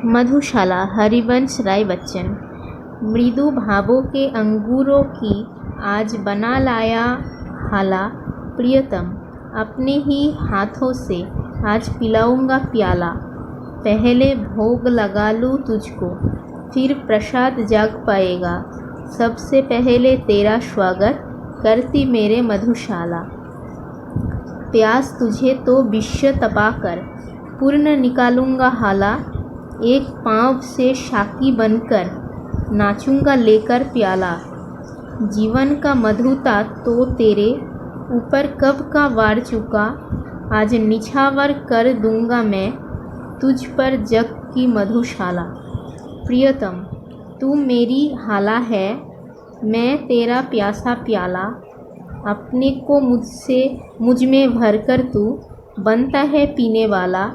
मधुशाला हरिवंश राय बच्चन। मृदु भावों के अंगूरों की आज बना लाया हाला। प्रियतम, अपने ही हाथों से आज पिलाऊंगा प्याला। पहले भोग लगा लूँ तुझको, फिर प्रसाद जाग पाएगा। सबसे पहले तेरा स्वागत करती मेरे मधुशाला। प्यास तुझे तो विश्व तपाकर पूर्ण निकालूंगा हाला। एक पाँव से शाकी बनकर नाचूंगा लेकर प्याला। जीवन का मधुता तो तेरे ऊपर कब का वार चुका। आज निछावर कर दूंगा मैं तुझ पर जग की मधुशाला। प्रियतम, तू मेरी हाला है, मैं तेरा प्यासा प्याला। अपने को मुझ में भरकर तू बनता है पीने वाला।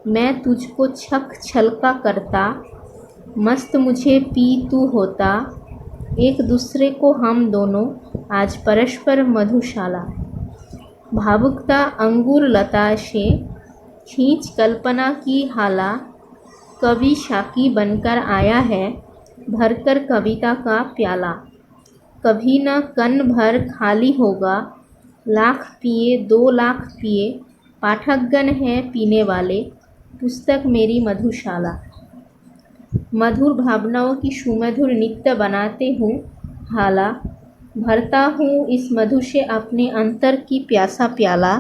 मैं तुझको छक छलका करता, मस्त मुझे पी तू होता। एक दूसरे को हम दोनों आज परस्पर मधुशाला। भावुकता अंगूर लता से खींच कल्पना की हाला। कवि शाकी बनकर आया है, भरकर कविता का प्याला। कभी न कन भर खाली होगा, लाख पिए 2 लाख पिए पाठकगण हैं पीने वाले। पुस्तक मेरी मधुशाला। मधुर भावनाओं की सुमधुर नित्य बनाते हूँ हाला। भरता हूँ इस मधु से अपने अंतर की प्यासा प्याला।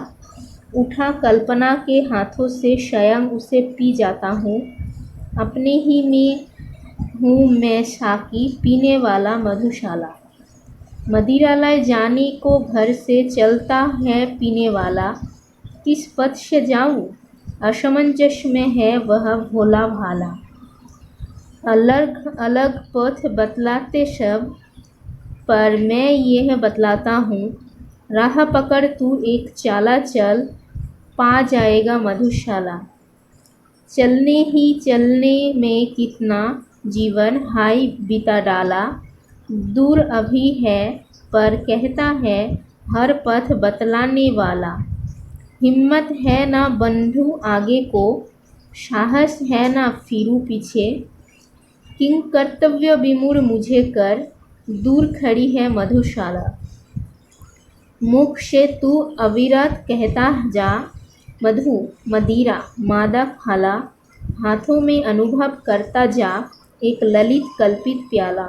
उठा कल्पना के हाथों से स्वयं उसे पी जाता हूँ। अपने ही में हूँ मैं साकी पीने वाला मधुशाला। मदिरालय जाने को घर से चलता है पीने वाला। किस पथ से जाऊँ, असमंजस में है वह भोला भाला। अलग अलग पथ बतलाते सब, पर मैं यह बतलाता हूँ। राह पकड़ तू एक चाला चल, पा जाएगा मधुशाला। चलने ही चलने में कितना जीवन हाय बिता डाला। दूर अभी है पर कहता है हर पथ बतलाने वाला। हिम्मत है ना बंधु आगे को, साहस है ना फिरूं पीछे। किंग कर्तव्य विमूढ़ मुझे कर, दूर खड़ी है मधुशाला। मुख से तू अविरत कहता जा, मधु मदिरा मादक हाला। हाथों में अनुभव करता जा एक ललित कल्पित प्याला।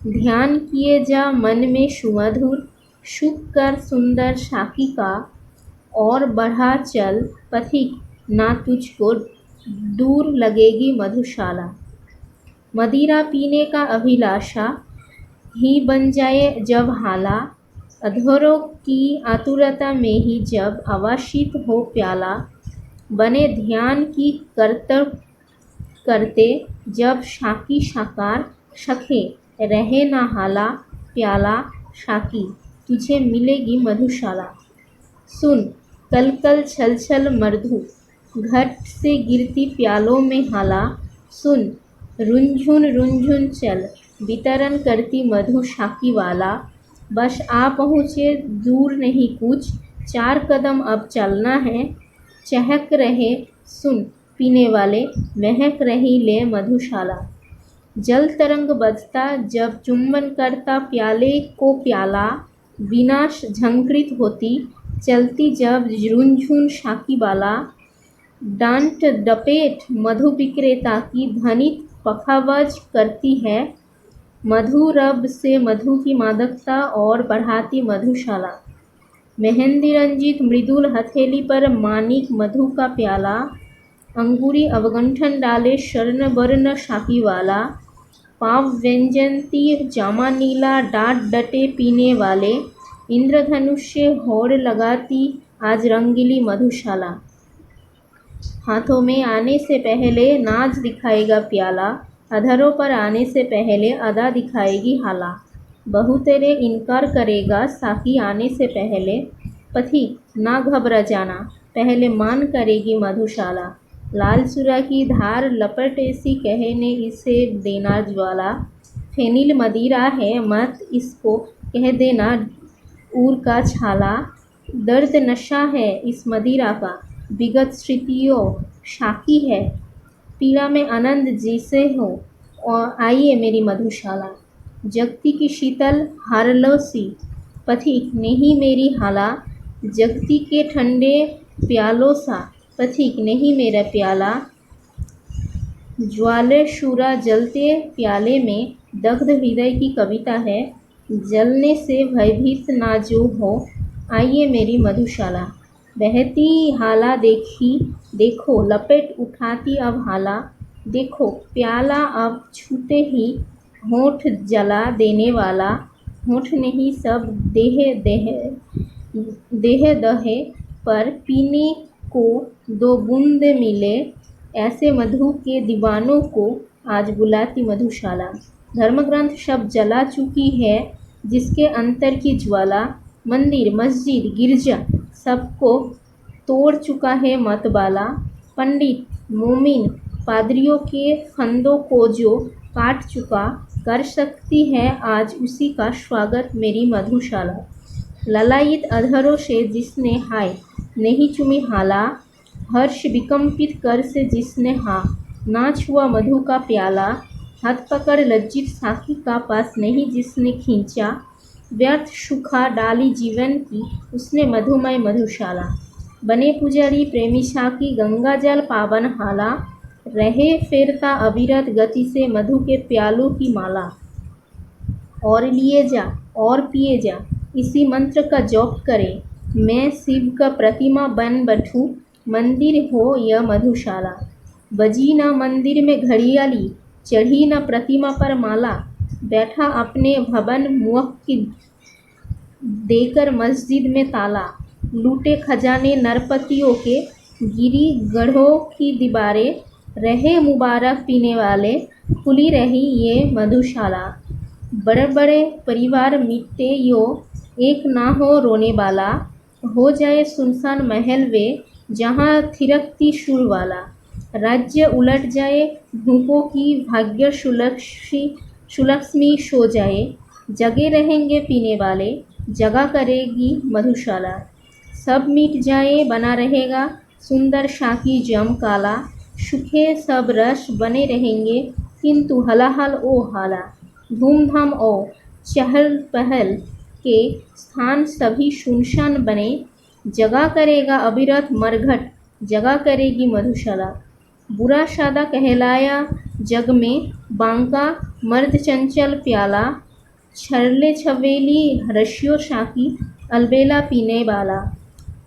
ध्यान किए जा मन में सुमधुर, सुख कर सुंदर साकी का। और बढ़ा चल पथिक, ना तुझको दूर लगेगी मधुशाला। मदिरा पीने का अभिलाषा ही बन जाए जब हाला। अधरों की आतुरता में ही जब अवासित हो प्याला। बने ध्यान की करते जब साकी साकार सखे रहे ना हाला। प्याला साकी तुझे मिलेगी मधुशाला। सुन कल कल छल छल मृदु घट से गिरती प्यालों में हाला। सुन रुंझुन चल वितरण करती मधु साकी वाला। बस आ पहुँचे दूर नहीं कुछ, 4 कदम अब चलना है। चहक रहे सुन पीने वाले, महक रही ले मधुशाला। जल तरंग बजता जब चुंबन करता प्याले को प्याला। विनाश झंकृत होती चलती जब रुंझुन साकी वाला। डांट डपेट मधु विक्रेता की ध्वनित पखावज करती है। मधु रब से मधु की मादकता और बढ़ाती मधुशाला। मेहंदी रंजित मृदुल हथेली पर मानिक मधु का प्याला। अंगूरी अवगंठन डाले स्वर्ण वर्ण साकी वाला। पाव व्यंजनती जामा नीला डांट डटे पीने वाले। इंद्रधनुष से होड़ लगाती आज रंगीली मधुशाला। हाथों में आने से पहले नाज दिखाएगा प्याला। अधरों पर आने से पहले अदा दिखाएगी हाला। बहू तेरे इनकार करेगा साकी आने से पहले। पथिक ना घबरा जाना, पहले मान करेगी मधुशाला। लाल सुरा की धार लपट ऐसी कहने इसे देना ज्वाला। फेनिल मदिरा है मत इसको कह देना ऊर का छाला। दर्द नशा है इस मदिरा का, विगत स्मृतियों साकी है पीड़ा में आनंद जिसे हो, और आइए मेरी मधुशाला। जगती की शीतल हारलो सी पथिक नहीं मेरी हाला, जगती के ठंडे प्यालों सा पथिक नहीं मेरा प्याला। ज्वाले शूरा जलते प्याले में दग्ध हृदय की कविता है। जलने से भयभीत ना जो हो, आइए मेरी मधुशाला। बहती हाला देखी देखो लपेट उठाती अब हाला, देखो प्याला अब छूते ही होठ जला देने वाला। होठ नहीं सब देह देह दहे, पर पीने को दो बूंद मिले, ऐसे मधु के दीवानों को आज बुलाती मधुशाला। धर्मग्रंथ शब्द जला चुकी है जिसके अंतर की ज्वाला, मंदिर मस्जिद गिरजा सबको तोड़ चुका है मतवाला। पंडित मोमिन पादरियों के फंदों को जो काट चुका, कर सकती है आज उसी का स्वागत मेरी मधुशाला। ललायित अधरों से जिसने हाय नहीं चुमी हाला, हर्ष विकम्पित कर से जिसने हा ना छुआ मधु का प्याला। हाथ पकड़ लज्जित साखी का पास नहीं जिसने खींचा, व्यर्थ सुखा डाली जीवन की उसने मधुमय मधुशाला। बने पुजारी प्रेमी साकी गंगा जल पावन हाला, रहे फेरता अविरत गति से मधु के प्यालों की माला। और लिए जा और पिए जा इसी मंत्र का जप करे, मैं शिव का प्रतिमा बन बैठूं, मंदिर हो यह मधुशाला। बजी न मंदिर में घड़ियाली, चढ़ी न प्रतिमा पर माला, बैठा अपने भवन मुवक्किल देकर मस्जिद में ताला। लूटे खजाने नरपतियों के, गिरी गढ़ों की दीवारें, रहे मुबारक पीने वाले, खुली रही ये मधुशाला। बड़े बड़े परिवार मिटते यो, एक ना हो रोने वाला, हो जाए सुनसान महल वे जहाँ थिरकती शूल वाला। राज्य उलट जाए भूपों की, भाग्य सुलक्ष्मी सो जाए, जगे रहेंगे पीने वाले, जगा करेगी मधुशाला। सब मिट जाए बना रहेगा सुंदर शाकी जम काला, सूखे सब रस बने रहेंगे किंतु हलाहल ओ हाला। धूमधाम ओ चहल पहल के स्थान सभी सुनसान बने, जगा करेगा अविरत मरघट, जगा करेगी मधुशाला। बुरा सादा कहलाया जग में बांका मर्द चंचल प्याला, छरले छवेली रशियो शाकी अलबेला पीने वाला।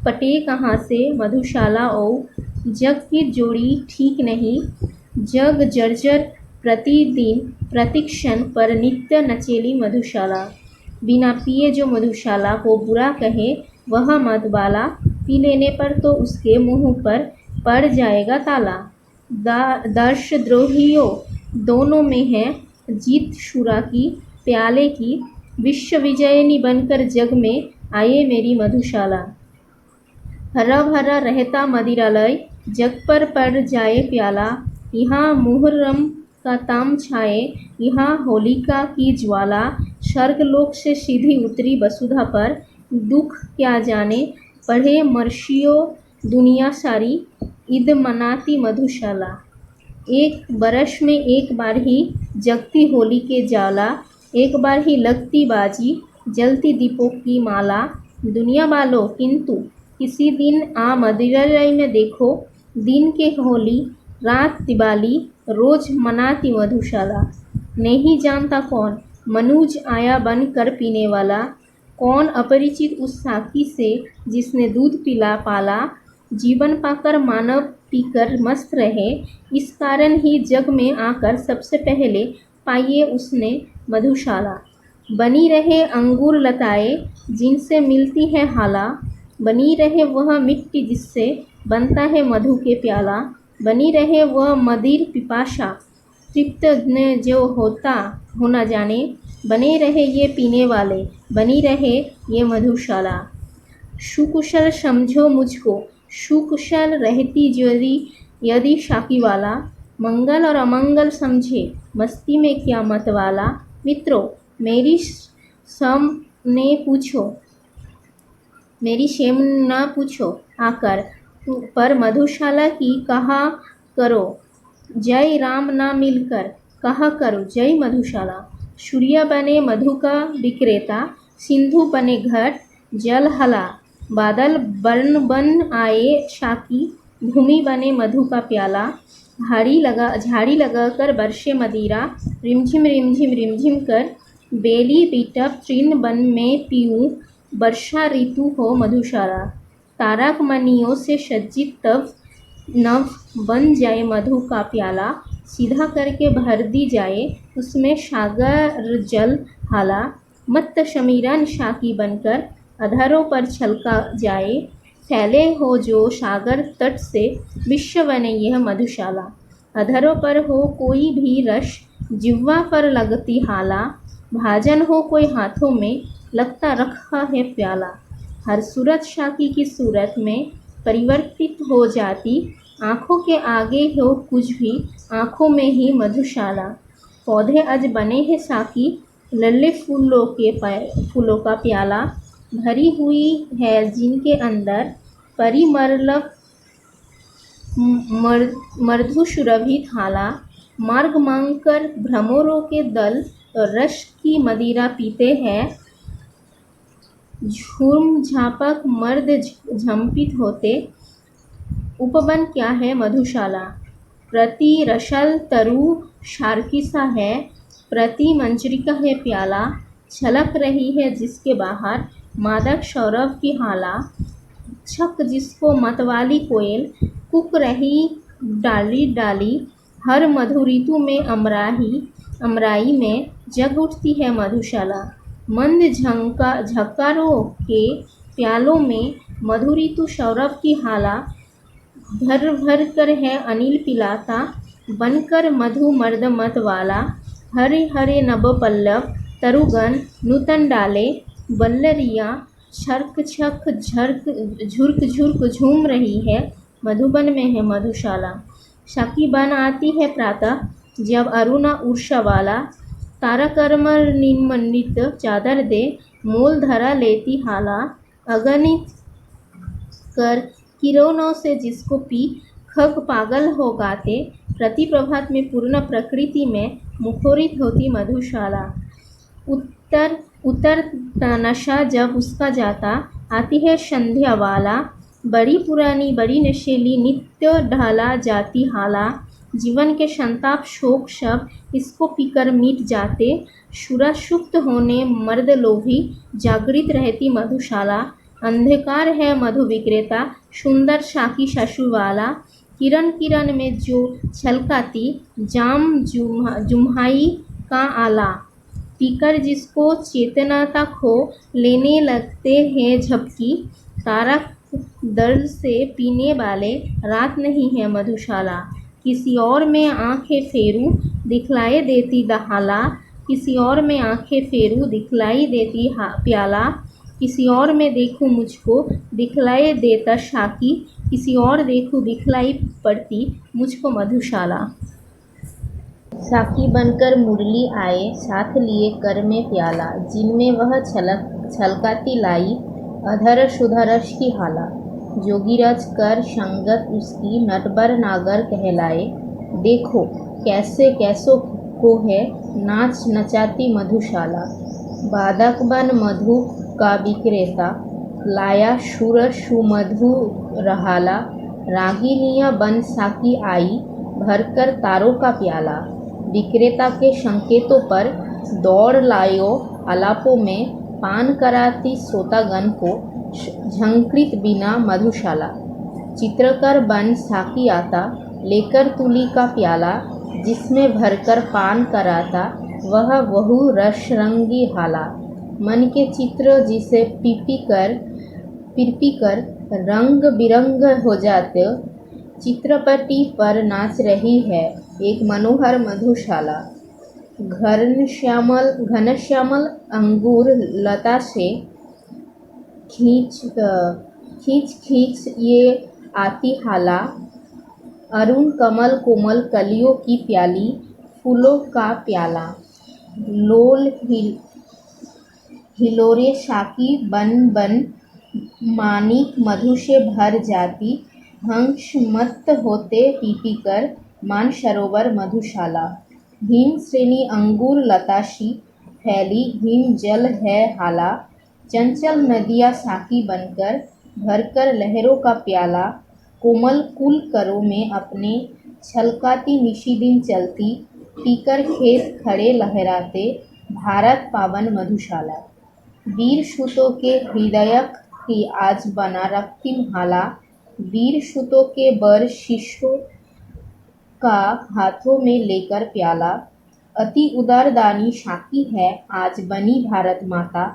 पटे कहाँ से मधुशाला ओ, जग की जोड़ी ठीक नहीं, जग जर्जर प्रतिदिन प्रतिक्षण पर नित्य नचेली मधुशाला। बिना पिए जो मधुशाला को बुरा कहे वह मतवाला, पी लेने पर तो उसके मुंह पर पड़ जाएगा ताला। देशद्रोहियों दोनों में है जीत शूरा की, प्याले की विश्व विजयिनी बनकर जग में आए मेरी मधुशाला। हरा भरा रहता मदिरालय, जग पर पड़ जाए प्याला, यहाँ मुहर्रम का ताम छाए, यहाँ होलिका की ज्वाला। स्वर्गलोक से सीधी उतरी वसुधा पर, दुख क्या जाने पढ़े मर्सियों दुनिया सारी, ईद मनाती मधुशाला। एक बरस में एक बार ही जगती होली के ज्वाला, एक बार ही लगती बाजी जलती दीपों की माला। दुनिया वालों किंतु किसी दिन आ मदिरालय में देखो, दिन के होली रात दिवाली रोज मनाती मधुशाला। नहीं जानता कौन मनुज आया बन कर पीने वाला, कौन अपरिचित उस साकी से जिसने दूध पिला पाला। जीवन पाकर मानव पीकर मस्त रहे, इस कारण ही जग में आकर सबसे पहले पाइए उसने मधुशाला। बनी रहे अंगूर लताएं जिनसे मिलती है हाला, बनी रहे वह मिट्टी जिससे बनता है मधु के प्याला। बनी रहे वह मदिर पिपासा तृप्त न जो होता हो न जाने, बने रहे ये पीने वाले, बनी रहे ये मधुशाला। सुकुशल समझो मुझको, सुकुशल रहती यदि शाकी वाला, मंगल और अमंगल समझे मस्ती में क्या मत वाला। मित्रों मेरी सम ने पूछो, मेरी शेम न पूछो आकर, पर मधुशाला की कहा करो जय राम ना मिलकर कहा करो जय मधुशाला। सूर्य बने मधु का विक्रेता, सिंधु बने घट जल हला। बादल बन बन आए शाकी, भूमि बने मधु का प्याला। झाड़ी लगाकर बरसे मदिरा, रिमझिम रिमझिम रिमझिम कर। बेली बिटप तृण वन में पीऊँ, वर्षा ऋतु हो मधुशाला। तारक मणियों से सज्जित तब नभ बन जाए मधु का प्याला। सीधा करके भर दी जाए उसमें सागर जल हाला। मत्त समीरन शाकी बनकर अधरों पर छलका जाए। फैले हो जो सागर तट से, विश्व बने यह मधुशाला। अधरों पर हो कोई भी रस, जिह्वा पर लगती हाला। भाजन हो कोई हाथों में, लगता रखा है प्याला। हर सूरत शाकी की सूरत में परिवर्तित हो जाती। आँखों के आगे हो कुछ भी, आँखों में ही मधुशाला। पौधे आज बने हैं साकी, लल्ले फूलों का प्याला। भरी हुई है जिनके अंदर परिमलक मृदु सुरभि थाला। मार्ग मांगकर भ्रमरों के दल रस की मदिरा पीते हैं। झूम झापक मर्द झंपित होते। उपवन क्या है मधुशाला। प्रति रसल तरु शार्किसा है, प्रति मंजरिका है प्याला। छलक रही है जिसके बाहर मादक सौरभ की हाला। छक जिसको मतवाली कोयल, कुक रही डाली डाली। हर मधु ऋतु में अमराई में जग उठती है मधुशाला। मंद झक्कारों के प्यालों में मधु ऋतु सौरभ की हाला। भर भर कर है अनिल पिलाता, बनकर मधु मर्द मत वाला। हरे हरे नभ पल्लव तरुगन नूतन डाले। बल्लरियाँ छर्क छक झुर्क झुर्क झूम रही है, मधुबन में है मधुशाला। शाकी बन आती है प्रातः, जब अरुणा उर्षा वाला। तारकर्म निमंडित चादर दे, मोल धरा लेती हाला। अगणित कर किरणों से जिसको पी, खग पागल हो गाते। प्रति प्रभात में पूर्ण प्रकृति में मुखरित होती मधुशाला। उतर नशा जब उसका जाता, आती है संध्या वाला। बड़ी पुरानी बड़ी नशेली नित्य ढला जाती हाला। जीवन के संताप शोक सब इसको पीकर मिट जाते। शुरा सुप्त होने मर्द लोभी, जागृत रहती मधुशाला। अंधकार है मधु विक्रेता, सुंदर शाकी शशु वाला। किरण किरण में जो छलकाती, जाम जुम्हाई का आला। पीकर जिसको चेतनता खो लेने लगते हैं झपकी। तारक दर्द से पीने वाले, रात नहीं है मधुशाला। किसी और में आंखें फेरूं, दिखलाई देती दहाला। किसी और में आंखें फेरूं, दिखलाई देती प्याला। किसी और में देखूं मुझको, दिखलाई देता शाकी। किसी और देखूं, दिखलाई पड़ती मुझको मधुशाला। साकी बनकर मुरली आए, साथ लिए कर में प्याला। जिनमें वह छलकाती लाई, अधर सुधरस की हाला। जोगीरज कर संगत उसकी, नटबर नागर कहलाए। देखो कैसे कैसों को है, नाच नचाती मधुशाला। बाधक बन मधु का विक्रेता, लाया सुर सुमधु रहाला। रागिनियाँ बन साकी आई, भरकर तारों का प्याला। विक्रेता के संकेतों पर दौड़ लायो आलापों में, पान कराती श्रोतागण को झंकृत बिना मधुशाला। चित्रकर बन साकी आता, लेकर तुली का प्याला। जिसमें भरकर पान कराता, वह बहु रसरंगी हाला। मन के चित्र जिसे पिरपी कर रंग बिरंग हो जाते, चित्रपटी पर नाच रही है एक मनोहर मधुशाला। घनश्यामल अंगूर लता से खींच खींच ये आती हाला। अरुण कमल कोमल कलियों की प्याली, फूलों का प्याला। लोल हिलोरे शाकी बन बन, मानिक मधु से भर जाती। हंस मत्त होते पी पी कर, मानसरोवर मधुशाला। हिम श्रेणी अंगूर लताशी फैली हिम जल है हाला। चंचल नदियाँ साकी बनकर भरकर लहरों का प्याला। कोमल कुल करों में अपने छलकाती निशिदिन चलती। पीकर खेत खड़े लहराते भारत पावन मधुशाला। वीर सुतों के हृदयक की आज बना रक्तिम हाला। वीर सुतों के बर शिष्यों का हाथों में लेकर प्याला। अति उदार दानी शाकी है आज बनी भारत माता।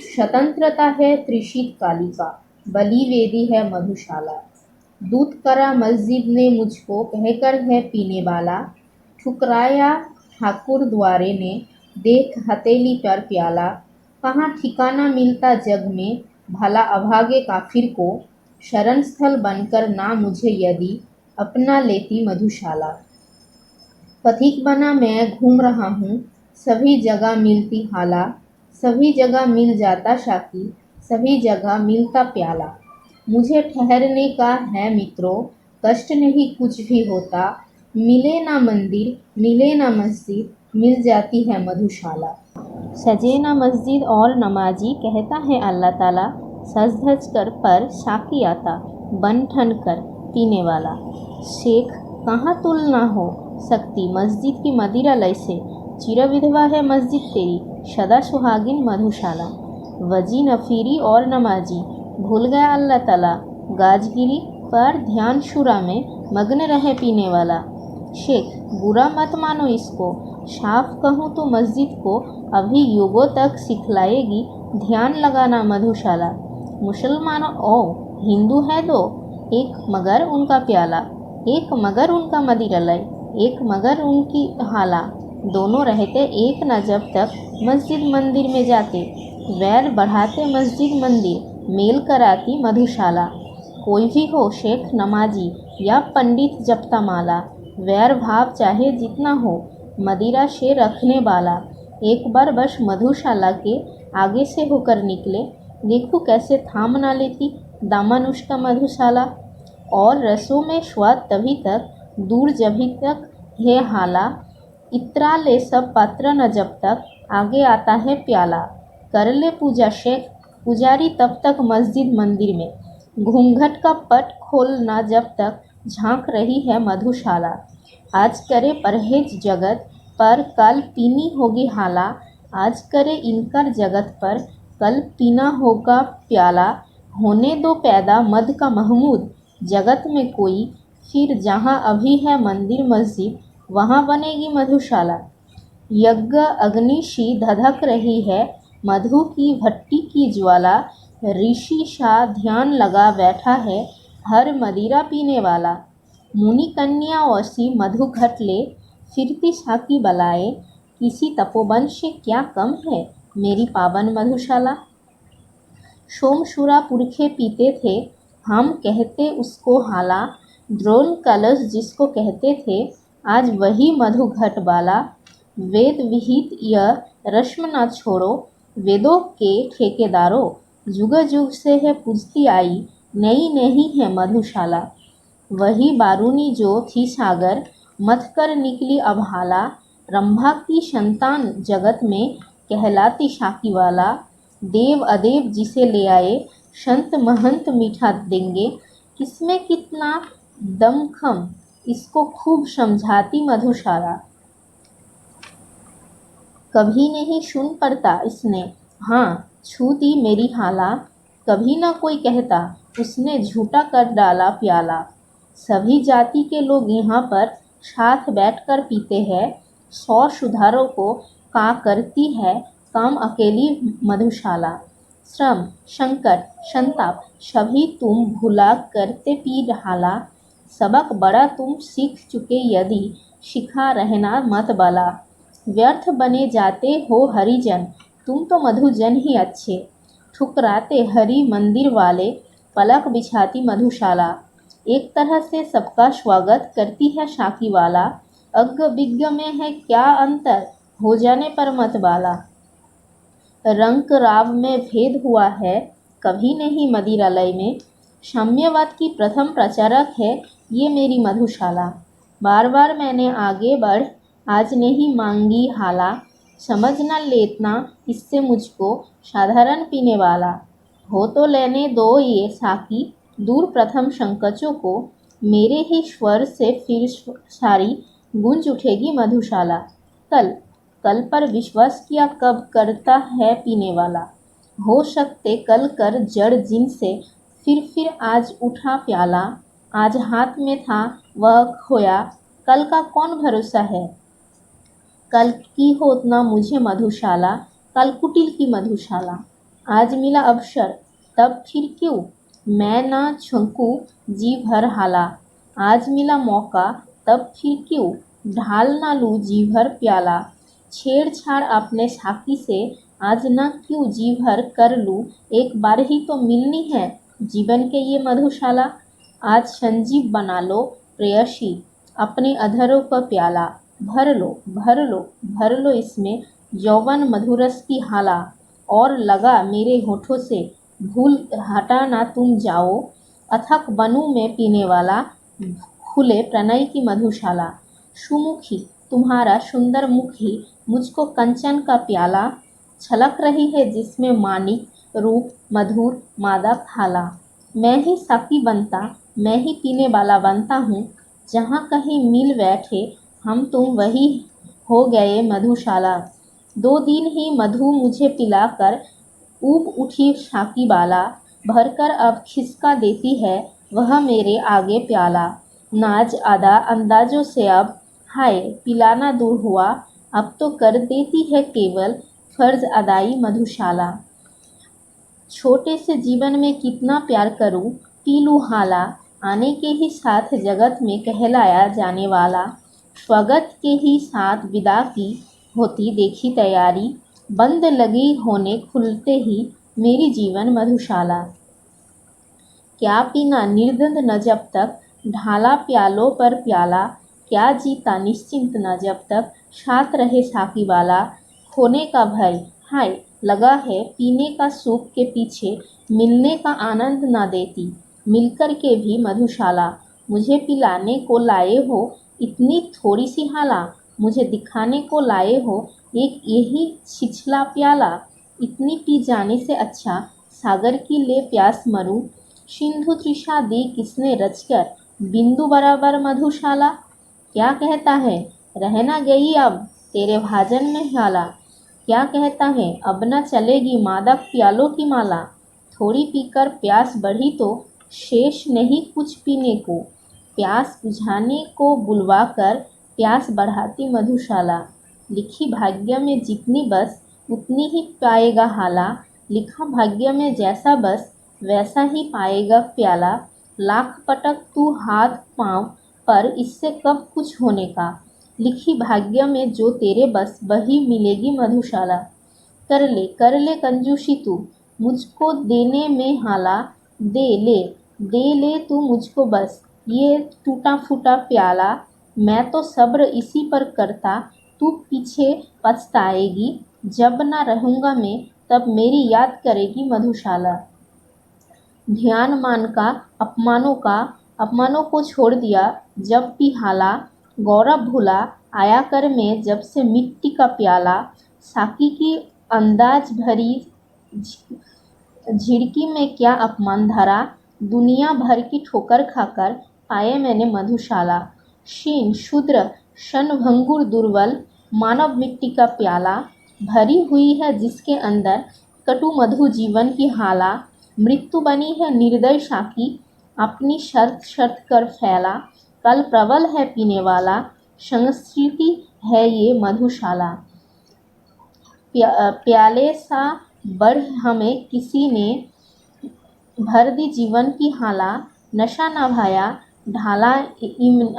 स्वतंत्रता है त्रिशित कालिका, बलि वेदी है मधुशाला। दूत करा मस्जिद ने मुझको कहकर है पीने वाला। ठुकराया ठाकुर द्वारे ने देख हथेली पर प्याला। कहाँ ठिकाना मिलता जग में भला अभागे काफिर को। शरण स्थल बनकर ना मुझे यदि अपना लेती मधुशाला। पथिक बना मैं घूम रहा हूँ सभी जगह मिलती हाला। सभी जगह मिल जाता शाकी, सभी जगह मिलता प्याला। मुझे ठहरने का है मित्रों, कष्ट नहीं कुछ भी होता। मिले ना मंदिर मिले ना मस्जिद, मिल जाती है मधुशाला। सजे ना मस्जिद और नमाजी, कहता है अल्लाह ताला। सज धज कर पर शाकी आता, बन ठन कर पीने वाला। शेख कहाँ तुलना हो सकती मस्जिद की मदिरा लय से। चिर विधवा है मस्जिद तेरी, सदा सुहागिन मधुशाला। वजी नफीरी और नमाजी, भूल गया अल्लाह ताला। गाजगिरी पर ध्यान शुरा में मग्न रहे पीने वाला। शेख बुरा मत मानो इसको, साफ कहूँ तो मस्जिद को अभी युगों तक सिखलाएगी ध्यान लगाना मधुशाला। मुसलमानों ओ हिंदू है दो, एक मगर उनका प्याला। एक मगर उनका मदिरलय, एक मगर उनकी हाला। दोनों रहते एक न जब तक मस्जिद मंदिर में जाते। वैर बढ़ाते मस्जिद मंदिर, मेल कराती मधुशाला। कोई भी हो शेख नमाजी या पंडित जपता माला। वैर भाव चाहे जितना हो मदिरा से रखने वाला। एक बार बस मधुशाला के आगे से होकर निकले, देखो कैसे थाम ना लेती दामन उसका मधुशाला। और रसों में स्वाद तभी तक दूर जभी तक है हाला। इतरा ले सब पात्र न जब तक आगे आता है प्याला। कर ले पूजा शेख पुजारी तब तक मस्जिद मंदिर में। घूंघट का पट खोलना जब तक झांक रही है मधुशाला। आज करे परहेज जगत पर कल पीनी होगी हाला। आज करे इनकार जगत पर कल पीना होगा प्याला। होने दो पैदा मद का महमूद जगत में कोई, फिर जहाँ अभी है मंदिर मस्जिद वहाँ बनेगी मधुशाला। यज्ञ अग्नि सी धधक रही है मधु की भट्टी की ज्वाला। ऋषि सा ध्यान लगा बैठा है हर मदिरा पीने वाला। मुनि कन्या वसी मधु घट ले फिरती साकी बलाए। किसी तपोवन से क्या कम है मेरी पावन मधुशाला। सोमशुरा पुरखे पीते थे हम कहते उसको हाला। द्रोण कलश जिसको कहते थे आज वही मधु घट वाला। वेद विहित यह रस्म न छोड़ो वेदों के ठेकेदारों। जुग जुग से है पूजती आई नई नहीं है मधुशाला। वही बारूनी जो थी सागर मथ कर निकली अब हाला। रंभा की संतान जगत में कहलाती शाकी वाला। देव अदेव जिसे ले आए संत महंत मीठा देंगे। किसमें कितना दमखम इसको खूब समझाती मधुशाला। कभी नहीं सुन पड़ता इसने हाँ छू दी मेरी हाला। कभी ना कोई कहता उसने झूठा कर डाला प्याला। सभी जाति के लोग यहाँ पर साथ बैठकर पीते हैं। 100 सुधारों को का करती है काम अकेली मधुशाला। श्रम संकट संताप सभी तुम भुला करते पी हाला। सबक बड़ा तुम सीख चुके यदि सिखा रहना मत बला। व्यर्थ बने जाते हो हरिजन तुम तो मधुजन ही अच्छे। ठुकराते हरि मंदिर वाले पलक बिछाती मधुशाला। एक तरह से सबका स्वागत करती है शाकी वाला। अज्ञ विज्ञ में है क्या अंतर हो जाने पर मत बाला। रंक राव में भेद हुआ है कभी नहीं मदिरालय में। साम्यवाद की प्रथम प्रचारक है ये मेरी मधुशाला। बार बार मैंने आगे बढ़ आज नहीं मांगी हाला, समझ न लेतना इससे मुझको साधारण पीने वाला। हो तो लेने दो ये साकी, दूर प्रथम संकचों को, मेरे ही स्वर से फिर सारी गूंज उठेगी मधुशाला। कल कल पर विश्वास किया कब करता है पीने वाला, हो सकते कल कर जड़ जिनसे फिर आज उठा प्याला। आज हाथ में था वह खोया, कल का कौन भरोसा है। कल की होत ना मुझे मधुशाला, कल कुटिल की मधुशाला। आज मिला अवसर तब फिर क्यों मैं ना झोंकूं जी भर हाला। आज मिला मौका तब फिर क्यों ढाल ना लूं जी भर प्याला। छेड़छाड़ अपने साकी से आज ना क्यों जी भर कर लूं, एक बार ही तो मिलनी है जीवन के ये मधुशाला। आज संजीव बना लो प्रेयसी अपने अधरों का प्याला, भर लो भर लो भर लो इसमें यौवन मधुरस की हाला। और लगा मेरे होठों से भूल हटा ना तुम जाओ, अथक बनूं मैं पीने वाला, खुले प्रणय की मधुशाला। सुमुखी तुम्हारा सुंदर मुख ही मुझको कंचन का प्याला, छलक रही है जिसमें मानिक रूप मधुर मादक हाला। मैं ही साकी बनता, मैं ही पीने वाला बनता हूँ, जहाँ कहीं मिल बैठे हम तुम वही हो गए मधुशाला। 2 दिन ही मधु मुझे पिलाकर ऊब उठी साकी बाला, भरकर अब खिसका देती है वह मेरे आगे प्याला। नाज अदा अंदाजों से अब हाय पिलाना दूर हुआ, अब तो कर देती है केवल फर्ज अदाई मधुशाला। छोटे से जीवन में कितना प्यार करूं, पी लूं हाला, आने के ही साथ जगत में कहलाया जाने वाला। स्वागत के ही साथ विदा की होती देखी तैयारी, बंद लगी होने खुलते ही मेरी जीवन मधुशाला। क्या पीना निर्द्वंद न जब तक ढाला प्यालों पर प्याला, क्या जीता निश्चिंत न जब तक साथ रहे साकी वाला। खोने का भय हाय लगा है पीने का सुख के पीछे, मिलने का आनंद न देती मिलकर के भी मधुशाला। मुझे पिलाने को लाए हो इतनी थोड़ी सी हाला, मुझे दिखाने को लाए हो एक यही छिछला प्याला। इतनी पी जाने से अच्छा सागर की ले प्यास मरूं, सिंधु तृषा दी किसने रचकर बिंदु बराबर मधुशाला। क्या कहता है रहना गई अब तेरे भाजन में हाला, क्या कहता है अब न चलेगी मादक प्यालों की माला। थोड़ी पीकर प्यास बढ़ी तो शेष नहीं कुछ पीने को, प्यास बुझाने को बुलवाकर प्यास बढ़ाती मधुशाला। लिखी भाग्य में जितनी बस उतनी ही पाएगा हाला, लिखा भाग्य में जैसा बस वैसा ही पाएगा प्याला। लाख पटक तू हाथ पाँव पर इससे कब कुछ होने का, लिखी भाग्य में जो तेरे बस वही मिलेगी मधुशाला। कर ले कंजूसी तू मुझको देने में हाला, दे ले तू मुझको बस ये टूटा फूटा प्याला। मैं तो सब्र इसी पर करता, तू पीछे पछताएगी, जब ना रहूँगा मैं तब मेरी याद करेगी मधुशाला। ध्यान मान का अपमानों को छोड़ दिया जब भी हाला, गौरव भूला आया कर मैं जब से मिट्टी का प्याला। साकी की अंदाज भरी झिड़की में क्या अपमान धरा, दुनिया भर की ठोकर खाकर पाए मैंने मधुशाला। क्षीण शूद्र क्षणभंगुर दुर्बल मानव मिट्टी का प्याला, भरी हुई है जिसके अंदर कटु मधु जीवन की हाला। मृत्यु बनी है निर्दय साकी अपनी शर्त शर्त कर फैला, कल प्रबल है पीने वाला संस्कृति है ये मधुशाला। प्याले सा बढ़ हमें किसी ने भर दी जीवन की हाला, नशा न भाया ढाला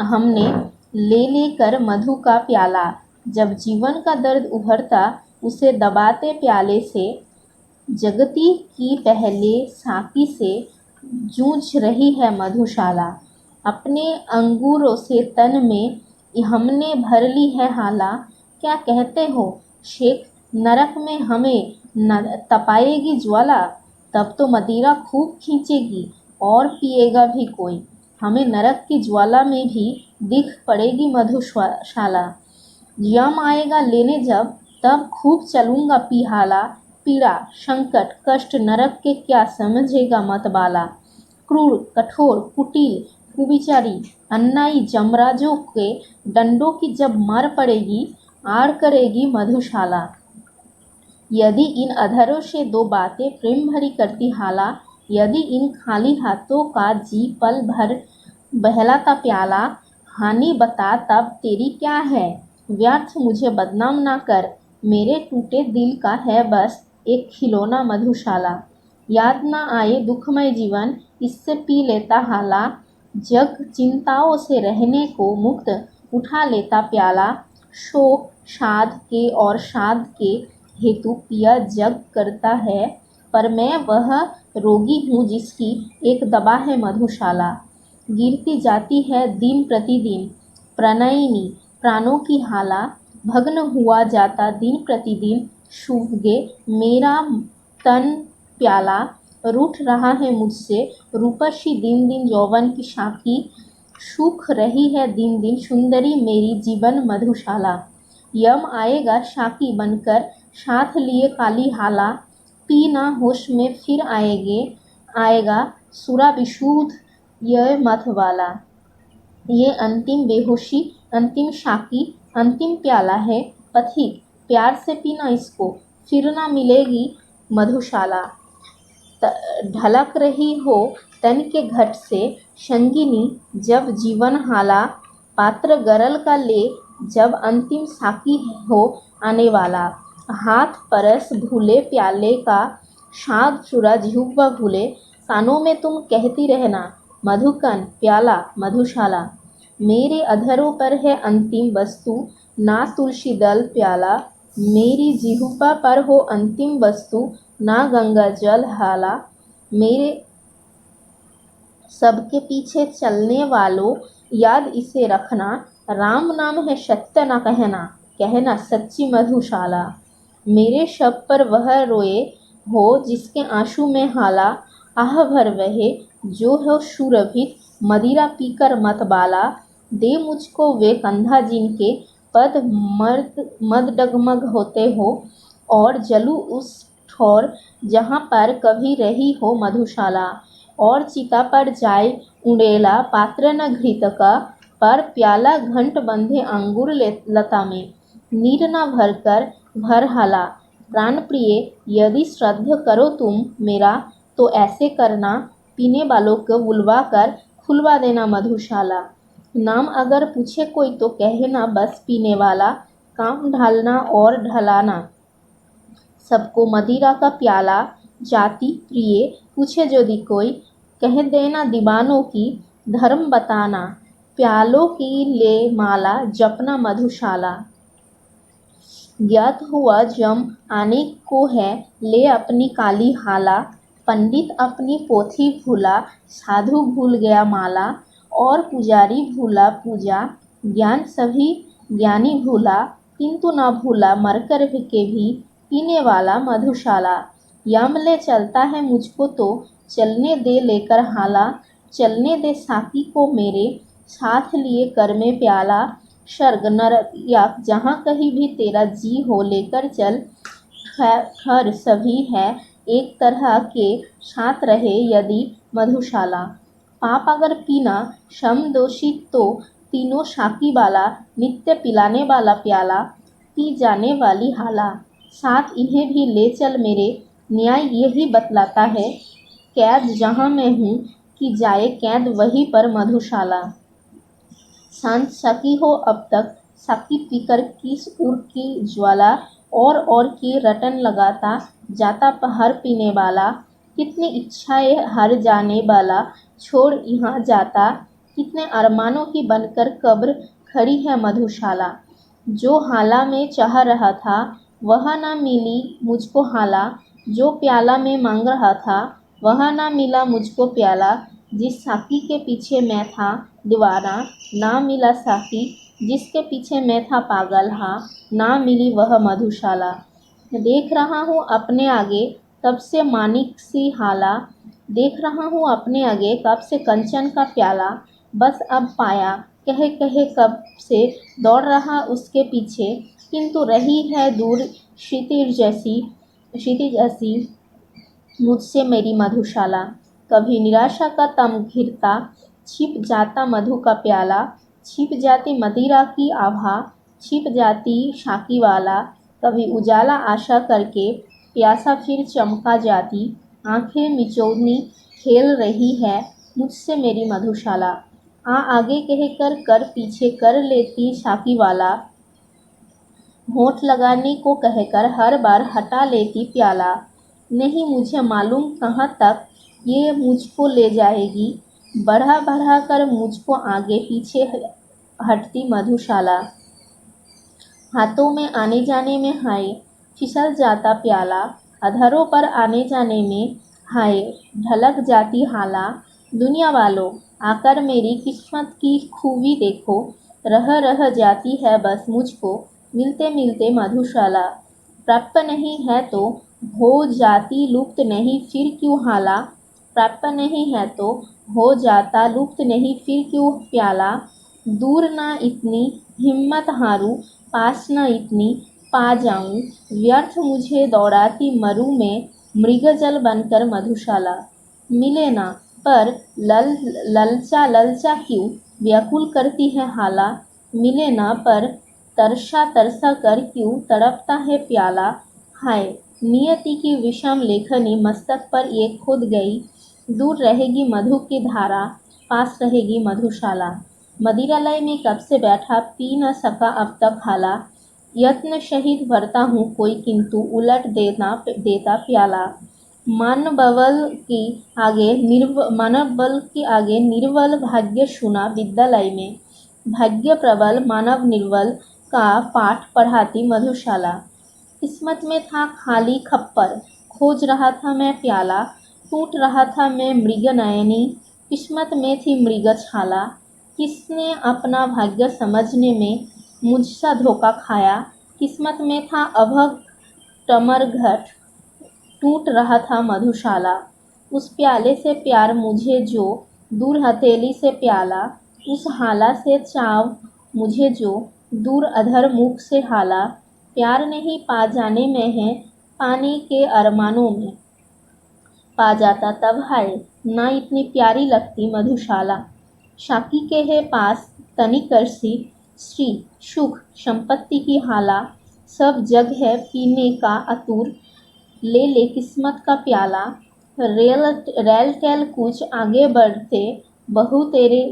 हमने ले कर मधु का प्याला। जब जीवन का दर्द उभरता उसे दबाते प्याले से, जगती की पहले साकी से जूझ रही है मधुशाला। अपने अंगूरों से तन में हमने भर ली है हाला, क्या कहते हो शेख नरक में हमें तपाएगी ज्वाला। तब तो मदिरा खूब खींचेगी और पिएगा भी कोई, हमें नरक की ज्वाला में भी दिख पड़ेगी मधुशाला। यम आएगा लेने जब, तब खूब चलूँगा पिहाला। पीड़ा संकट कष्ट नरक के क्या समझेगा मतवाला। क्रूर कठोर कुटिल कुविचारी अन्यायी जमराजों के डंडों की जब मार पड़ेगी, आड़ करेगी मधुशाला। यदि इन अधरों से दो बातें प्रेम भरी करती हाला, यदि इन खाली हाथों का जी पल भर बहलाता प्याला, हानि बता तब तेरी क्या है, व्यर्थ मुझे बदनाम ना कर, मेरे टूटे दिल का है बस एक खिलौना मधुशाला। याद ना आए दुखमय जीवन, इससे पी लेता हाला, जग चिंताओं से रहने को मुक्त उठा लेता प्याला। शोक साध के और साध के हेतु पिया जग करता है, पर मैं वह रोगी हूँ जिसकी एक दवा है मधुशाला। गिरती जाती है दिन प्रतिदिन प्रणयिनी प्राणों की हाला, भग्न हुआ जाता दिन प्रतिदिन शुभगे मेरा तन प्याला। रूठ रहा है मुझसे रूपसी दिन दिन यौवन की साखी, सूख रही है दिन दिन सुंदरी मेरी जीवन मधुशाला। यम आएगा साकी बनकर साथ लिए काली हाला, पी ना होश में फिर आएगा सुरा विशुद्ध यह मतवाला। ये अंतिम बेहोशी अंतिम साकी अंतिम प्याला है पथिक, प्यार से पीना इसको फिर ना मिलेगी मधुशाला। ढलक रही हो तन के घट से संगिनी जब जीवन हाला, पात्र गरल का ले जब अंतिम साकी हो आने वाला। हाथ परस भूले प्याले का शाद चुरा जिह्वा भूले, कानों में तुम कहती रहना मधुकन प्याला मधुशाला। मेरे अधरों पर है अंतिम वस्तु ना तुलसी दल प्याला, मेरी जिह्वा पर हो अंतिम वस्तु ना गंगा जल हाला। मेरे सबके पीछे चलने वालों याद इसे रखना, राम नाम है सत्य ना कहना, कहना सच्ची मधुशाला। मेरे शब पर वह रोए हो जिसके आंसू में हाला, आह भर वहे जो हो सुरभित मदिरा पीकर मतवाला। दे मुझको वे कंधा जिनके पद मद डगमग होते हो, और जलूं उस ठोर जहाँ पर कभी रही हो मधुशाला। और चिता पर जाए उड़ेला पात्र न घृत का, पर प्याला घंट बंधे अंगूर लता में, नीर न भरकर भर हाला। प्राण प्रिय यदि श्रद्धा करो तुम मेरा, तो ऐसे करना पीने वालों को बुलवा कर खुलवा देना मधुशाला। नाम अगर पूछे कोई तो कहना बस पीने वाला, काम ढालना और ढलाना सबको मदिरा का प्याला। जाति प्रिय पूछे यदि कोई, कह देना दीवानों की धर्म बताना, प्यालों की ले माला जपना मधुशाला। ज्ञात हुआ जम आने को है ले अपनी काली हाला, पंडित अपनी पोथी भूला साधु भूल गया माला, और पुजारी भूला पूजा ज्ञान सभी ज्ञानी भूला, किंतु न भूला मरकर के भी पीने वाला मधुशाला। यम ले चलता है मुझको तो चलने दे लेकर हाला, चलने दे साकी को मेरे साथ लिए कर में प्याला। स्वर्ग नरक या जहाँ कहीं भी तेरा जी हो लेकर चल, ठहर सभी है एक तरह के साथ रहे यदि मधुशाला। पाप अगर पीना शम दोषी तो तीनों साकी वाला, नित्य पिलाने वाला प्याला, पी जाने वाली हाला। साथ इन्हें भी ले चल मेरे, न्याय यही बतलाता है, कैद जहाँ मैं हूँ कि जाए कैद वहीं पर मधुशाला। शांत सकी हो अब तक सकी पीकर किस उर की ज्वाला, और की रटन लगाता जाता हर पीने वाला। कितनी इच्छाएं हर जाने वाला छोड़ यहाँ जाता, कितने अरमानों की बनकर कब्र खड़ी है मधुशाला। जो हाला में चाह रहा था वह न मिली मुझको हाला, जो प्याला में मांग रहा था वह न मिला मुझको प्याला। जिस साकी के पीछे मैं था दीवाना, ना मिला साकी जिसके पीछे मैं था पागल, हाँ ना मिली वह मधुशाला। देख रहा हूँ अपने आगे कब से मानिक सी हाला, देख रहा हूँ अपने आगे कब से कंचन का प्याला, बस अब पाया, कहे कहे कब से दौड़ रहा उसके पीछे, किंतु रही है दूर क्षितिज जैसी मुझसे मेरी मधुशाला। कभी निराशा का तम घिरता, छिप जाता मधु का प्याला, छिप जाती मदिरा की आभा, छिप जाती शाकी वाला। कभी उजाला आशा करके प्यासा फिर चमका जाती, आंखें मिचौनी खेल रही है मुझसे मेरी मधुशाला। आ आगे कहकर कर पीछे कर लेती शाकी वाला, होठ लगाने को कहकर हर बार हटा लेती प्याला। नहीं मुझे मालूम कहाँ तक ये मुझको ले जाएगी, बढ़ा बढ़ा कर मुझको आगे पीछे हटती मधुशाला। हाथों में आने जाने में हाय फिसल जाता प्याला, अधरों पर आने जाने में हाय ढलक जाती हाला। दुनिया वालों आकर मेरी किस्मत की खूबी देखो, रह जाती है बस मुझको मिलते मिलते मधुशाला। प्राप्त नहीं है तो हो जाती लुप्त, नहीं फिर क्यों हाला। प्राप्त नहीं है तो हो जाता लुप्त, नहीं फिर क्यों प्याला। दूर ना इतनी हिम्मत हारूं, पास न इतनी पा जाऊं, व्यर्थ मुझे दौड़ाती मरूं में मृगजल बनकर मधुशाला। मिले ना पर ललचा ललचा क्यों व्याकुल करती है हाला, मिले ना पर तरसा तरसा कर क्यों तड़पता है प्याला। हाय नियति की विषम लेखनी मस्तक पर ये खुद गई, दूर रहेगी मधु की धारा, पास रहेगी मधुशाला। मदिरालय में कब से बैठा पी न सका अब तक हाला, यत्न शहीद भरता हूँ कोई किंतु उलट देता प्याला। मानवबल के आगे निर्बल भाग्य सुना विद्यालय में, भाग्य प्रबल मानव निर्बल का पाठ पढ़ाती मधुशाला। किस्मत में था खाली खप्पर, खोज रहा था मैं प्याला, टूट रहा था मैं मृग नयनी, किस्मत में थी मृग छाला। किसने अपना भाग्य समझने में मुझसा धोखा खाया, किस्मत में था अभग टमर घट, टूट रहा था मधुशाला। उस प्याले से प्यार मुझे जो, दूर हथेली से प्याला, उस हाला से चाव मुझे जो, दूर अधर मुख से हाला। प्यार नहीं पा जाने में है, पाने के अरमानों में पा जाता तब हाय, ना इतनी प्यारी लगती मधुशाला। शाकी के है पास तनिकरसी श्री सुख संपत्ति की हाला, सब जग है पीने का अतुर, ले ले किस्मत का प्याला। रेल टेल कुछ आगे बढ़ते, बहु तेरे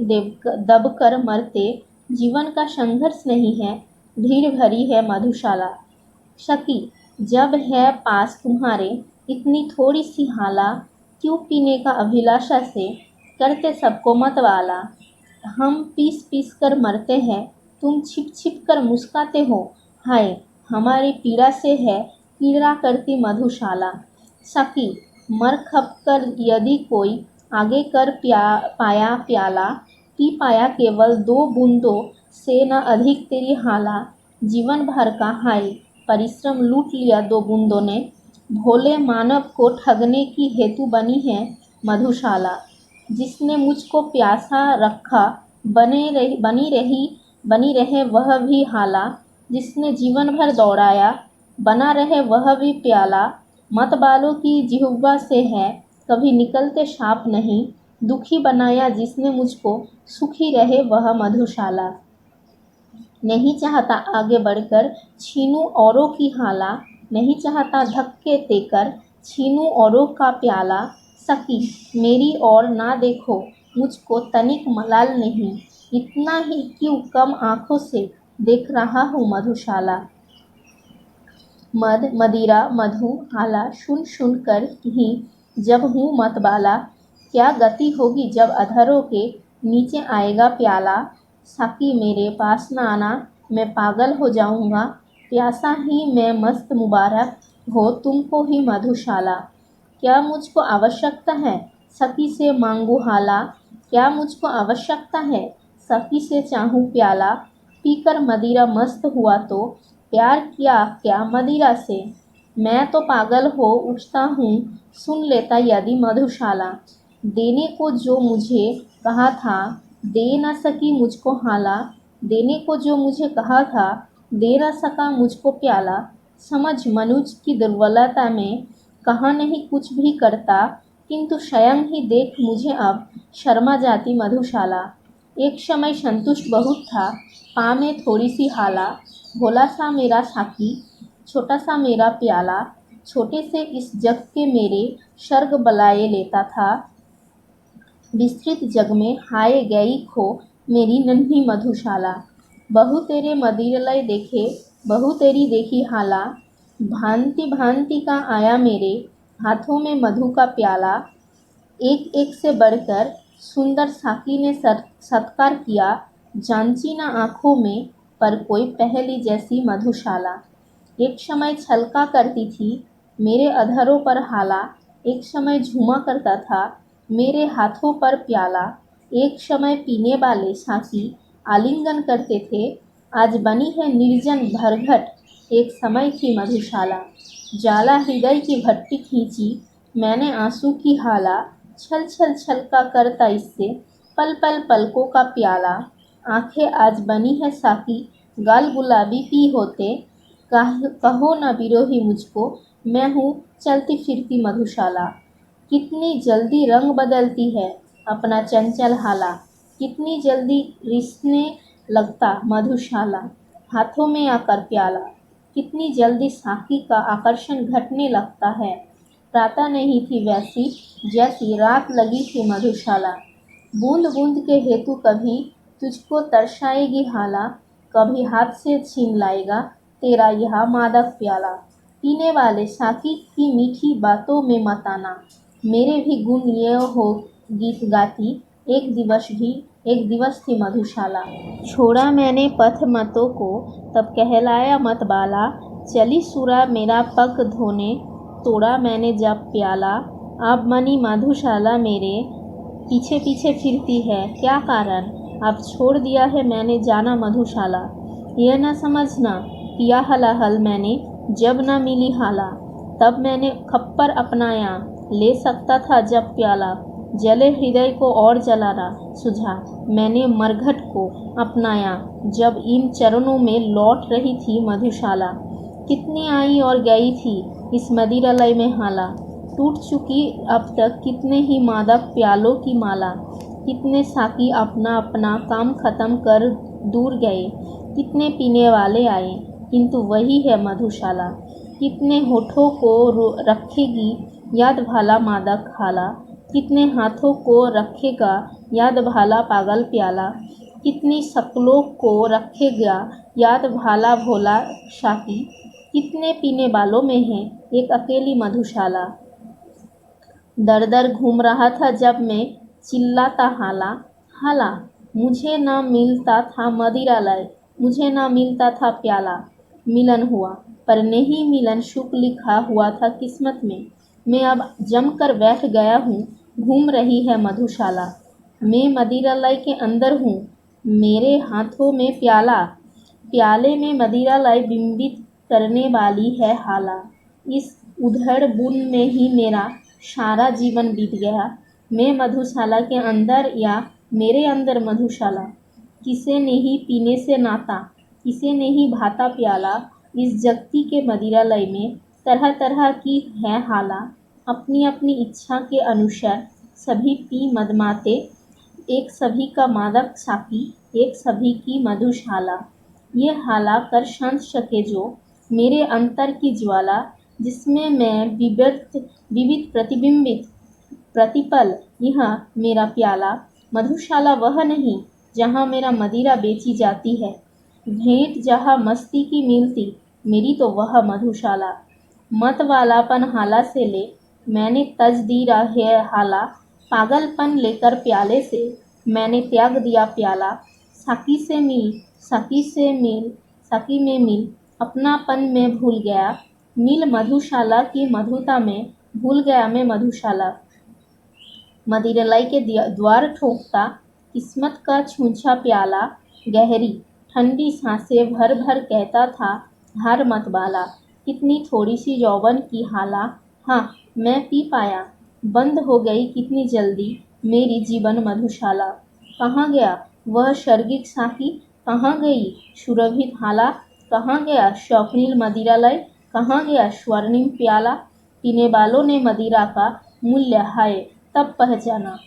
दब कर मरते, जीवन का संघर्ष नहीं है, भीड़ भरी है मधुशाला। शकी जब है पास तुम्हारे इतनी थोड़ी सी हाला, क्यों पीने का अभिलाषा से करते सबको मतवाला। हम पीस पीस कर मरते हैं, तुम छिप छिप कर मुस्काते हो, हाय हमारी पीड़ा से है पीड़ा करती मधुशाला। सखी मर खप कर यदि कोई आगे कर पाया प्याला, पी पाया केवल 2 बूंदों से न अधिक तेरी हाला। जीवन भर का हाय परिश्रम लूट लिया 2 बूंदों ने, भोले मानव को ठगने की हेतु बनी है मधुशाला। जिसने मुझको प्यासा रखा बनी रहे वह भी हाला, जिसने जीवन भर दौड़ाया बना रहे वह भी प्याला। मतवालों की जिह्वा से है कभी निकलते शाप नहीं, दुखी बनाया जिसने मुझको सुखी रहे वह मधुशाला। नहीं चाहता आगे बढ़कर छीनूं औरों की हाला, नहीं चाहता धक्के देकर छीनूं औरों का प्याला। सखी मेरी ओर ना देखो मुझको तनिक मलाल नहीं, इतना ही क्यों कम आँखों से देख रहा हूँ मधुशाला। मद मदिरा मधु हाला सुन सुन कर ही जब हूँ मतवाला, क्या गति होगी जब अधरों के नीचे आएगा प्याला। साकी मेरे पास न आना मैं पागल हो जाऊँगा, प्यासा ही मैं मस्त मुबारक हो तुमको ही मधुशाला। क्या मुझको आवश्यकता है सखी से मांगू हाला, क्या मुझको आवश्यकता है सखी से चाहूँ प्याला। पीकर मदिरा मस्त हुआ तो प्यार किया क्या मदिरा से, मैं तो पागल हो उठता हूँ सुन लेता यदि मधुशाला। देने को जो मुझे कहा था दे न सकी मुझको हाला, देने को जो मुझे कहा था, दे न सका मुझको प्याला। समझ मनुज की दुर्बलता में कहा नहीं कुछ भी करता, किंतु स्वयं ही देख मुझे अब शर्मा जाती मधुशाला। एक समय संतुष्ट बहुत था, पाँव में थोड़ी सी हाला, भोला सा मेरा साकी, छोटा सा मेरा प्याला, छोटे से इस जग के मेरे स्वर्ग बलाए लेता था। विस्तृत जग में हाय गई खो मेरी नन्ही मधुशाला। बहु तेरे मदिरलय देखे, बहु तेरी देखी हाला, भांति भांति का आया मेरे हाथों में मधु का प्याला। एक एक से बढ़कर सुंदर साकी ने सत्कार किया, जांची न आँखों में पर कोई पहली जैसी मधुशाला। एक समय छलका करती थी मेरे अधरों पर हाला, एक समय झूमा करता था मेरे हाथों पर प्याला। एक समय पीने वाले साकी आलिंगन करते थे, आज बनी है निर्जन भरघट एक समय की मधुशाला। जाला हृदय की भट्टी खींची मैंने आंसू की हाला, छल छल छलका करता इससे पल पल पलकों का प्याला। आंखें आज बनी है साकी, गाल गुलाबी पी होते, कहो न विरोही मुझको, मैं हूँ चलती फिरती मधुशाला। कितनी जल्दी रंग बदलती है अपना चंचल हाला, कितनी जल्दी रिसने लगता मधुशाला हाथों में आकर प्याला, कितनी जल्दी साकी का आकर्षण घटने लगता है। प्रातः नहीं थी वैसी जैसी रात लगी थी मधुशाला। बूंद बूंद के हेतु कभी तुझको तरसाएगी हाला, कभी हाथ से छीन लाएगा तेरा यह मादक प्याला। पीने वाले साकी की मीठी बातों में मत आना, मेरे भी गुण लिए हो गीत गाती, एक दिवस थी मधुशाला। छोड़ा मैंने पथ मतों को तब कहलाया मत बाला, चली सुरा मेरा पग धोने तोड़ा मैंने जब प्याला। अब मनी मधुशाला मेरे पीछे पीछे फिरती है, क्या कारण अब छोड़ दिया है मैंने जाना मधुशाला। यह न समझना पिया हलाहल मैंने जब न मिली हाला, तब मैंने खप्पर अपनाया ले सकता था जब प्याला। जले हृदय को और जलाना सुझा मैंने मरघट को अपनाया, जब इन चरणों में लौट रही थी मधुशाला। कितनी आई और गई थी इस मदिरालय में हाला, टूट चुकी अब तक कितने ही मादक प्यालों की माला। कितने साकी अपना अपना काम खत्म कर दूर गए, कितने पीने वाले आए किंतु वही है मधुशाला। कितने होठों को रखेगी याद भाला मादक हाला, कितने हाथों को रखेगा याद भाला पागल प्याला। कितनी शक्लों को रखेगा याद भाला भोला साकी, कितने पीने वालों में है एक अकेली मधुशाला। दर दर घूम रहा था जब मैं चिल्लाता हाला, हाला मुझे ना मिलता था मदिरालय, मुझे ना मिलता था प्याला। मिलन हुआ पर नहीं मिलन शुक्ल लिखा हुआ था किस्मत में, मैं अब जमकर बैठ गया हूँ, घूम रही है मधुशाला। मैं मदिरालय के अंदर हूँ, मेरे हाथों में प्याला, प्याले में मदिरालय बिंबित करने वाली है हाला। इस उधड़ बुन में ही मेरा सारा जीवन बीत गया, मैं मधुशाला के अंदर या मेरे अंदर मधुशाला। किसे नहीं पीने से नाता, किसे नहीं भाता प्याला। इस जगती के मदिरालय में तरह तरह की है हाला, अपनी अपनी इच्छा के अनुसार सभी पी मदमाते, एक सभी का मादक साकी, एक सभी की मधुशाला। ये हाला कर शांत सके जो मेरे अंतर की ज्वाला, जिसमें मैं विविध प्रतिबिंबित प्रतिपल यह मेरा प्याला। मधुशाला वह नहीं जहाँ मेरा मदिरा बेची जाती है, भेंट जहाँ मस्ती की मिलती मेरी तो वह मधुशाला। मत वालापन हाला से ले मैंने तज दी है हाला, पागलपन लेकर प्याले से मैंने त्याग दिया प्याला। साकी से मिल, साकी से मिल, साकी में मिल अपनापन में भूल गया, मिल मधुशाला की मधुता में भूल गया मैं मधुशाला। मदिरालय के द्वार ठोकता किस्मत का छूछा प्याला, गहरी ठंडी सांसें भर भर कहता था हार मत बाला। कितनी थोड़ी सी यौवन की हाला, हाँ मैं पी पाया, बंद हो गई कितनी जल्दी मेरी जीवन मधुशाला। कहाँ गया वह शर्गिक साकी, कहाँ गई सुरभित हाला, कहाँ गया शौकनील मदिरालय, कहाँ गया स्वर्णिम प्याला। पीने वालों ने मदिरा का मूल्य हाय तब पहचाना,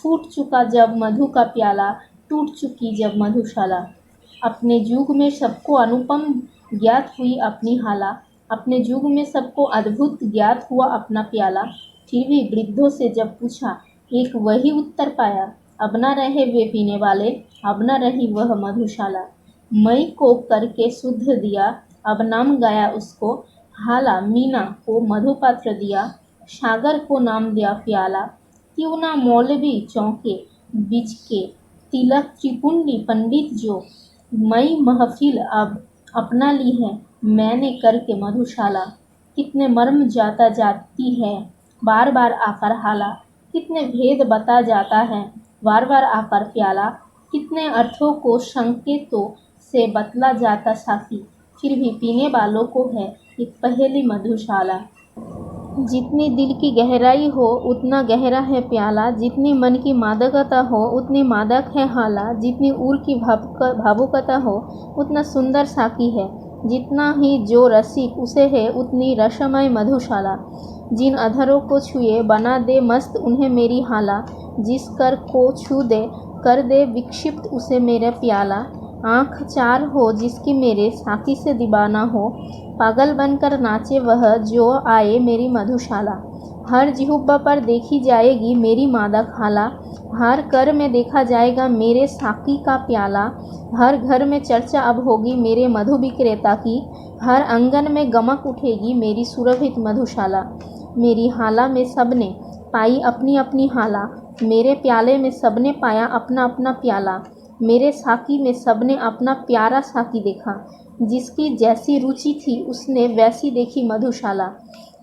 फूट चुका जब मधु का प्याला, टूट चुकी जब मधुशाला। अपने युग में सबको अनुपम ज्ञात हुई अपनी हाला, अपने युग में सबको अद्भुत ज्ञात हुआ अपना प्याला। फिर भी वृद्धों से जब पूछा एक वही उत्तर पाया, अब न रहे वे पीने वाले, अब न रही वह मधुशाला। मई को करके शुद्ध दिया, अब नाम गाया उसको हाला। मीना को मधुपात्र दिया, सागर को नाम दिया प्याला। क्यों ना मौलवी चौंके बिच के, तिलक त्रिपुंडी पंडित जो, मई महफिल अब अपना ली है मैंने करके मधुशाला। कितने मर्म जाता जाती है बार बार आकर हाला, कितने भेद बता जाता है बार बार आकर प्याला। कितने अर्थों को संकेतों से बतला जाता साकी, फिर भी पीने वालों को है एक पहेली मधुशाला। जितनी दिल की गहराई हो उतना गहरा है प्याला, जितनी मन की मादकता हो उतनी मादक है हाला, जितनी उर की भावुकता हो उतना सुंदर साकी है, जितना ही जो रसिक उसे है उतनी रसमय मधुशाला। जिन अधरों को छुए बना दे मस्त उन्हें मेरी हाला, जिस कर को छू दे कर दे विक्षिप्त उसे मेरा प्याला। आँख चार हो जिसकी मेरे साकी से दीवाना हो, पागल बनकर नाचे वह जो आए मेरी मधुशाला। हर जिहुब्बा पर देखी जाएगी मेरी मादक हाला, हर कर में देखा जाएगा मेरे साकी का प्याला। हर घर में चर्चा अब होगी मेरे मधु विक्रेता की, हर आंगन में गमक उठेगी मेरी सुरभित मधुशाला। मेरी हाला में सबने पाई अपनी अपनी हाला, मेरे प्याले में सबने पाया अपना अपना प्याला। मेरे साकी में सबने अपना प्यारा साकी देखा, जिसकी जैसी रुचि थी उसने वैसी देखी मधुशाला।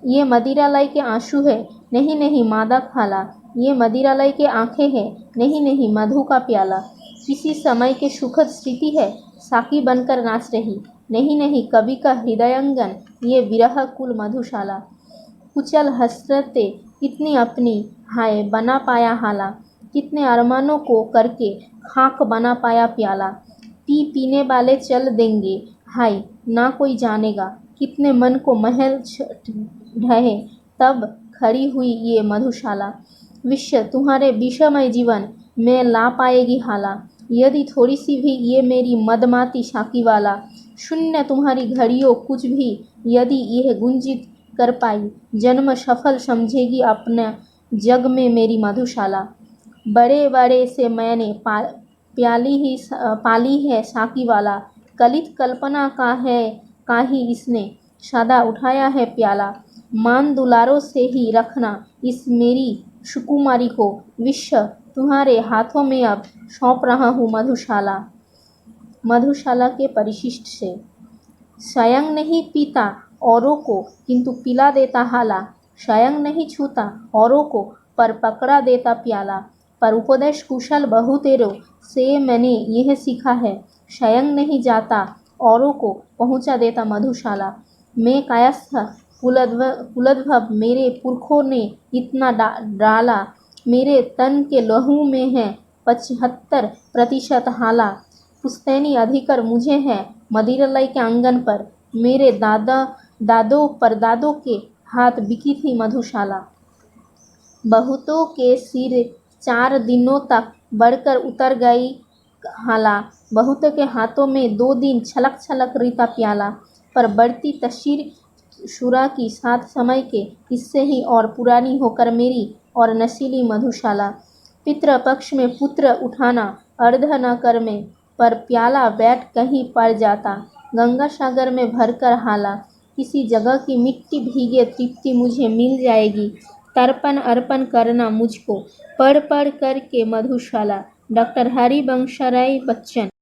ये मदिरालय के आंसू है नहीं नहीं मादक हाला, ये मदिरालय के आंखें हैं नहीं नहीं मधु का प्याला। किसी समय के सुखद स्मृति है साकी बनकर नाच रही, नहीं नहीं कवि का हृदयंगन ये विरह कुल मधुशाला। कुचल हसरते कितनी अपनी हाय बना पाया हाला, कितने अरमानों को करके खाक बना पाया प्याला। पी पीने वाले चल देंगे हाय ना कोई जानेगा, कितने मन को महल ढहे तब खड़ी हुई ये मधुशाला। विश्व तुम्हारे विषमय जीवन में ला पाएगी हाला, यदि थोड़ी सी भी ये मेरी मदमाती साकी वाला। शून्य तुम्हारी घड़ियों कुछ भी यदि यह गुंजित कर पाई, जन्म सफल समझेगी अपना जग में मेरी मधुशाला। बड़े बड़े से मैंने पाली है साकी वाला, कलित कल्पना का ही इसने सदा उठाया है प्याला। मान दुलारों से ही रखना इस मेरी सुकुमारी को, विश्व तुम्हारे हाथों में अब सौंप रहा हूँ मधुशाला। मधुशाला के परिशिष्ट से, स्वयं नहीं पीता औरों को किंतु पिला देता हाला, स्वयं नहीं छूता औरों को पर पकड़ा देता प्याला। पर उपदेश कुशल बहुतेरों से मैंने यह सीखा है, स्वयं नहीं जाता औरों को पहुँचा देता मधुशाला। मैं कायस्थ कुलोद्भव मेरे पुरखों ने इतना डाला, मेरे तन के लहू में है 75% हाला। पुश्तैनी अधिकार मुझे है मदिरालय के आंगन पर, मेरे दादों परदादों के हाथ बिकी थी मधुशाला। बहुतों के सिर 4 दिनों तक बढ़कर उतर गई हाला, बहुतों के हाथों में 2 दिन छलक छलक रीता प्याला। पर बढ़ती तस्वीर शुरा की साथ समय के इससे ही और पुरानी होकर मेरी और नशीली मधुशाला। पितृ पक्ष में पुत्र उठाना अर्ध न कर में, पर प्याला बैठ कहीं पड़ जाता गंगा सागर में भरकर हाला। किसी जगह की मिट्टी भीगे तृप्ति मुझे मिल जाएगी, तर्पण अर्पण करना मुझको पढ़ पढ़ कर के मधुशाला। डॉक्टर हरिवंश राय बच्चन।